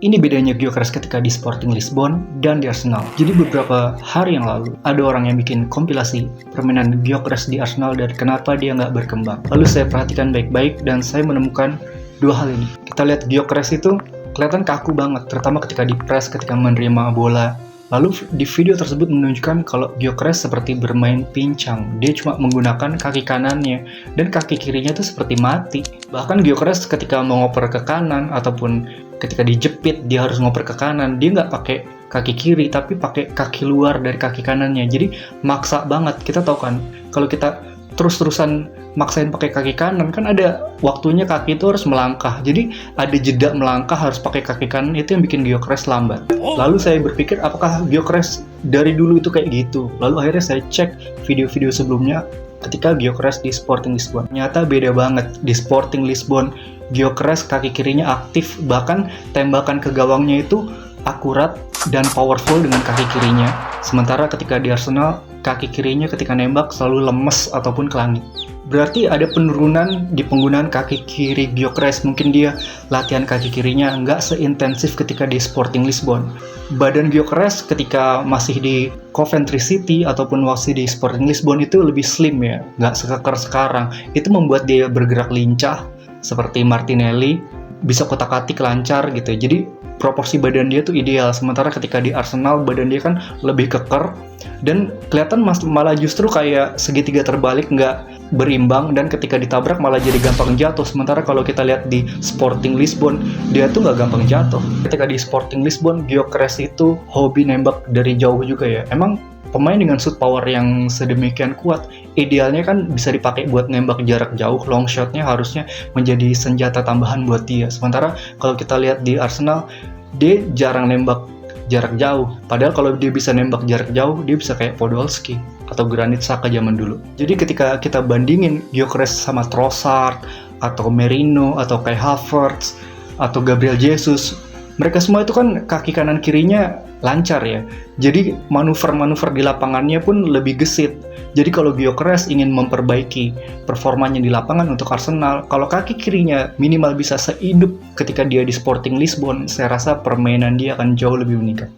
Ini bedanya Gyökeres ketika di Sporting Lisbon dan di Arsenal. Jadi beberapa hari yang lalu, ada orang yang bikin kompilasi permainan Gyökeres di Arsenal dan kenapa dia nggak berkembang. Lalu saya perhatikan baik-baik dan saya menemukan dua hal ini. Kita lihat Gyökeres itu kelihatan kaku banget, terutama ketika di press, ketika menerima bola. Lalu di video tersebut menunjukkan kalau Gyökeres seperti bermain pincang. Dia cuma menggunakan kaki kanannya dan kaki kirinya itu seperti mati. Bahkan Gyökeres ketika mau ngoper ke kanan ataupun ketika dijepit dia harus ngoper ke kanan, dia nggak pakai kaki kiri tapi pakai kaki luar dari kaki kanannya. Jadi maksa banget. Kita tahu kan kalau kita terus-terusan maksain pakai kaki kanan kan ada waktunya kaki itu harus melangkah. Jadi ada jeda melangkah harus pakai kaki kanan, itu yang bikin Gyökeres lambat. Lalu saya berpikir apakah Gyökeres dari dulu itu kayak gitu. Lalu akhirnya saya cek video-video sebelumnya ketika Gyökeres di Sporting Lisbon. Ternyata beda banget. Di Sporting Lisbon Gyökeres kaki kirinya aktif, bahkan tembakan ke gawangnya itu akurat dan powerful dengan kaki kirinya. Sementara ketika di Arsenal, kaki kirinya ketika nembak selalu lemes ataupun ke langit. Berarti ada penurunan di penggunaan kaki kiri Gyökeres. Mungkin dia latihan kaki kirinya nggak seintensif ketika di Sporting Lisbon. Badan Gyökeres ketika masih di Coventry City ataupun masih di Sporting Lisbon itu lebih slim ya, nggak sekeker sekarang. Itu membuat dia bergerak lincah seperti Martinelli, bisa kotak-katik lancar gitu. Jadi proporsi badan dia tuh ideal. Sementara ketika di Arsenal badan dia kan lebih keker dan kelihatan malah justru kayak segitiga terbalik, nggak berimbang, dan ketika ditabrak malah jadi gampang jatuh. Sementara kalau kita lihat di Sporting Lisbon, dia tuh nggak gampang jatuh. Ketika di Sporting Lisbon, Gyökeres itu hobi nembak dari jauh juga ya. Emang pemain dengan shoot power yang sedemikian kuat, idealnya kan bisa dipakai buat nembak jarak jauh. Long shotnya harusnya menjadi senjata tambahan buat dia. Sementara kalau kita lihat di Arsenal, dia jarang nembak jarak jauh. Padahal kalau dia bisa nembak jarak jauh, dia bisa kayak Podolski atau Granit Xhaka zaman dulu. Jadi ketika kita bandingin Gyökeres sama Trossard atau Merino atau Kai Havertz atau Gabriel Jesus, mereka semua itu kan kaki kanan kirinya lancar ya. Jadi manuver-manuver di lapangannya pun lebih gesit. Jadi kalau Gyökeres ingin memperbaiki performanya di lapangan untuk Arsenal, kalau kaki kirinya minimal bisa sehidup ketika dia di Sporting Lisbon, saya rasa permainan dia akan jauh lebih meningkat.